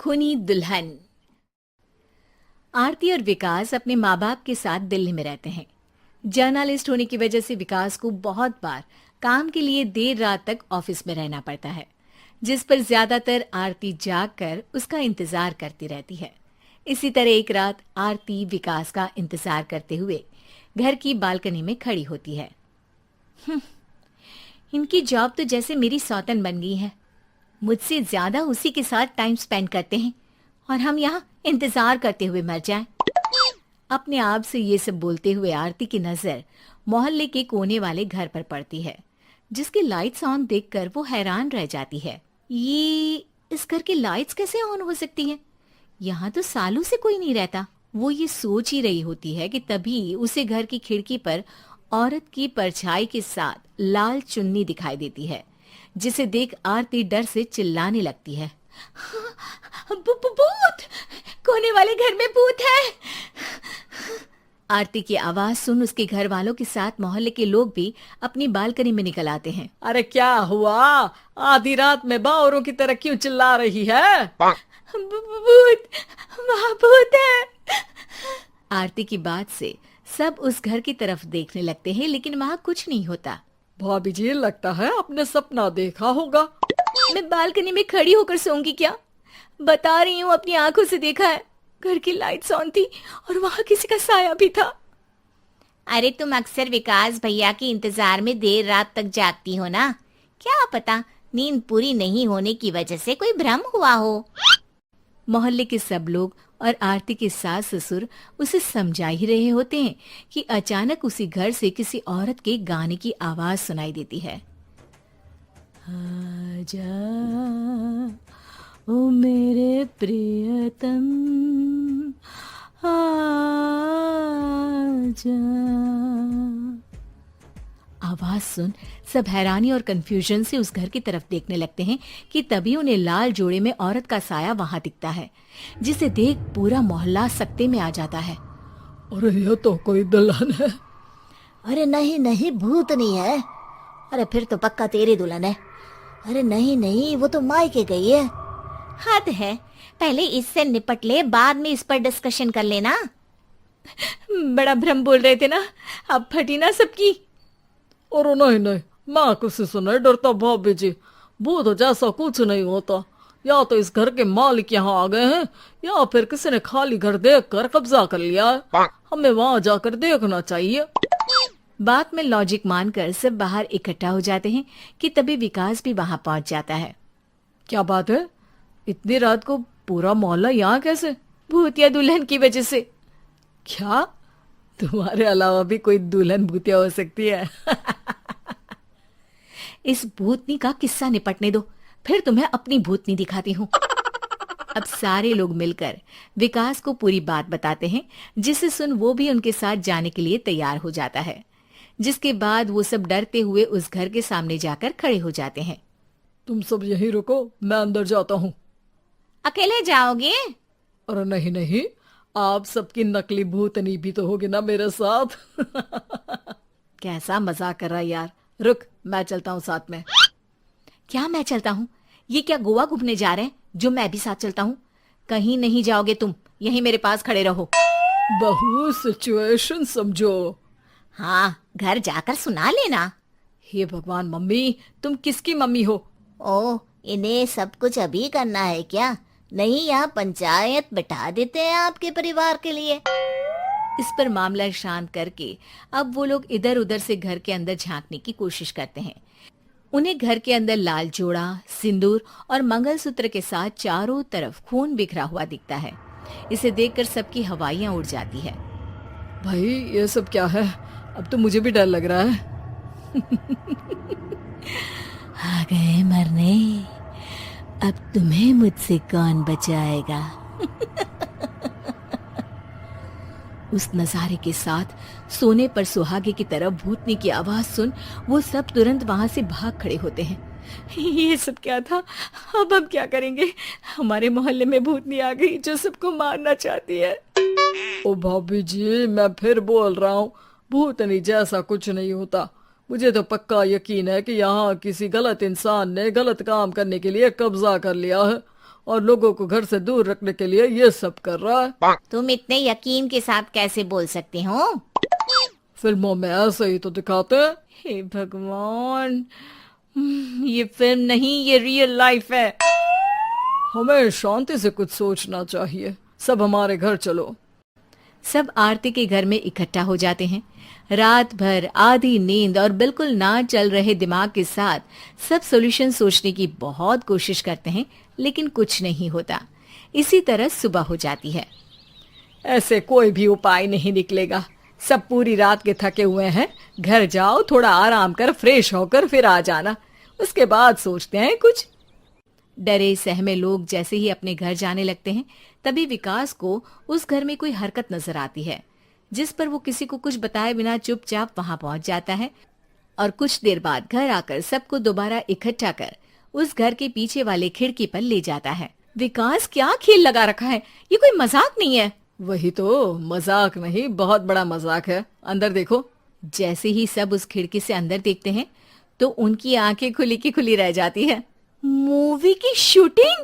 खूनी दुल्हन। आरती और विकास अपने माँ बाप के साथ दिल्ली में रहते हैं। जर्नलिस्ट होने की वजह से विकास को बहुत बार काम के लिए देर रात तक ऑफिस में रहना पड़ता है, जिस पर ज्यादातर आरती जाग कर उसका इंतजार करती रहती है। इसी तरह एक रात आरती विकास का इंतजार करते हुए घर की बालकनी में खड़ी होती है। इनकी जॉब तो जैसे मेरी सौतन बन गई है। मुझसे ज्यादा उसी के साथ टाइम स्पेंड करते हैं और हम यहाँ इंतजार करते हुए मर जाएं। अपने आप से ये सब बोलते हुए आरती की नजर मोहल्ले के कोने वाले घर पर पड़ती है, जिसकी लाइट्स ऑन देखकर वो हैरान रह जाती है। ये इस घर की लाइट्स कैसे ऑन हो सकती हैं? यहाँ तो सालों से कोई नहीं रहता। वो ये सोच ही रही होती है कि तभी उसे घर की खिड़की पर औरत की परछाई के साथ लाल चुन्नी दिखाई देती है, जिसे देख आरती डर से चिल्लाने लगती है। भूत! कोने वाले घर में भूत है! आरती की आवाज सुन उसके घर वालों के साथ मोहल्ले के लोग भी अपनी बालकनी में निकल आते हैं। अरे क्या हुआ? आधी रात में बावरों की तरह क्यों चिल्ला रही है? भूत! वहाँ भूत है! आरती की बात से सब उस घर की तरफ देखने लगते हैं, लेकिन वहाँ कुछ नहीं होता। भाभी जी, लगता है आपने सपना देखा होगा। मैं बालकनी में खड़ी होकर सोऊंगी क्या? बता रही हूँ, अपनी आंखों से देखा है। घर की लाइट्स ऑन थी और वहाँ किसी का साया भी था। अरे तुम अक्सर विकास भैया के इंतजार में देर रात तक जागती हो ना, क्या पता नींद पूरी नहीं होने की वजह से कोई भ्रम हुआ हो। मोहल्ले के सब लोग और आरती के सास ससुर उसे समझा ही रहे होते हैं कि अचानक उसी घर से किसी औरत के गाने की आवाज सुनाई देती है। आजा ओ मेरे प्रियतम आजा। आवाज सुन सब हैरानी और कंफ्यूजन से उस घर की तरफ देखने लगते हैं कि तभी उन्हें लाल जोड़े में औरत का साया वहां दिखता है, जिसे देख पूरा मोहल्ला सकते में आ जाता है। अरे ये तो कोई दुल्हन है। अरे नहीं नहीं, भूत नहीं है। अरे फिर तो पक्का तेरी दुल्हन है। अरे नहीं नहीं, वो तो मायके गई है। हद है, पहले इससे निपट ले, बाद में इस पर डिस्कशन कर लेना। बड़ा भ्रम बोल रहे थे ना, अब फटी ना सबकी। और नहीं नहीं, मैं किसी से नहीं डरता भाभी जी। भूत जैसा कुछ नहीं होता। या तो इस घर के मालिक यहाँ आ गए हैं, या फिर किसी ने खाली घर देख कर कब्जा कर लिया है। हमें वहाँ जाकर देखना चाहिए। बात में लॉजिक मानकर सब बाहर इकट्ठा हो जाते हैं कि तभी विकास भी वहां पहुंच जाता है। क्या बात है? इतनी रात को पूरा मोहल्ला यहाँ कैसे? भूतिया दुल्हन की वजह से। क्या तुम्हारे अलावा भी कोई दुल्हन भूतिया हो सकती है? इस भूतनी का किस्सा निपटने दो, फिर तुम्हें अपनी भूतनी दिखाती हूँ। अब सारे लोग मिलकर विकास को पूरी बात बताते हैं, जिसे सुन वो भी उनके साथ जाने के लिए तैयार हो जाता है। जिसके बाद वो सब डरते हुए उस घर के सामने जाकर खड़े हो जाते हैं। तुम सब यहीं रुको, मैं अंदर जाता हूँ। अकेले जाओगे? अरे नहीं नहीं, आप सबकी नकली भूतनी भी तो होगी ना मेरे साथ। कैसा मजाक कर रहा है यार। रुक, मैं चलता हूँ साथ में। क्या मैं चलता हूँ? ये क्या गोवा घूमने जा रहे हैं जो मैं भी साथ चलता हूँ? कहीं नहीं जाओगे तुम, यहीं मेरे पास खड़े रहो। बहू, सिचुएशन समझो। हाँ, घर जाकर सुना लेना। हे भगवान, मम्मी तुम किसकी मम्मी हो? ओ, इन्हें सब कुछ अभी करना है क्या? नहीं, यहाँ पंचायत बिठा देते हैं आपके परिवार के लिए। इस पर मामला शांत करके अब वो लोग इधर उधर से घर के अंदर झांकने की कोशिश करते हैं। उन्हें घर के अंदर लाल जोड़ा, सिंदूर और मंगलसूत्र के साथ चारों तरफ खून बिखरा हुआ दिखता है। इसे देखकर सबकी हवाइयां उड़ जाती है। भाई ये सब क्या है? अब तो मुझे भी डर लग रहा है। आ गए मरने, अब तुम्हें मुझसे कौन बचाएगा? उस नजारे के साथ सोने पर सुहागे की तरफ भूतनी की आवाज सुन वो सब तुरंत वहां से भाग खड़े होते हैं। ये सब क्या था? अब हम क्या करेंगे? हमारे मोहल्ले में भूतनी आ गई जो सबको मारना चाहती है। ओ भाभी जी, मैं फिर बोल रहा हूँ, भूतनी जैसा कुछ नहीं होता। मुझे तो पक्का यकीन है कि यहाँ किसी गलत इंसान ने गलत काम करने के लिए कब्जा कर लिया है और लोगों को घर से दूर रखने के लिए ये सब कर रहा है। तुम इतने यकीन के साथ कैसे बोल सकते हो? फिल्मों में ऐसे ही तो दिखाते हैं। हे भगवान, ये फिल्म नहीं, ये रियल लाइफ है। हमें शांति से कुछ सोचना चाहिए। सब हमारे घर चलो। सब आरती के घर में इकट्ठा हो जाते हैं। रात भर आधी नींद और बिल्कुल ना चल रहे दिमाग के साथ सब सॉल्यूशन सोचने की बहुत कोशिश करते हैं, लेकिन कुछ नहीं होता। इसी तरह सुबह हो जाती है। ऐसे कोई भी उपाय नहीं निकलेगा। सब पूरी रात के थके हुए हैं। घर जाओ, थोड़ा आराम कर, फ्रेश होकर फिर आ जाना, उसके बाद सोचते हैं कुछ। डरे सहमे लोग जैसे ही अपने घर जाने लगते हैं, तभी विकास को उस घर में कोई हरकत नजर आती है, जिस पर वो किसी को कुछ बताए बिना चुपचाप वहां पहुंच जाता है और कुछ देर बाद घर आकर सबको दोबारा इकट्ठा कर उस घर के पीछे वाले खिड़की पर ले जाता है। विकास, क्या खेल लगा रखा है? ये कोई मजाक नहीं है। वही तो, मजाक नहीं, बहुत बड़ा मजाक है। अंदर देखो। जैसे ही सब उस खिड़की से अंदर देखते हैं तो उनकी आंखें खुली की खुली रह जाती है। मूवी की शूटिंग!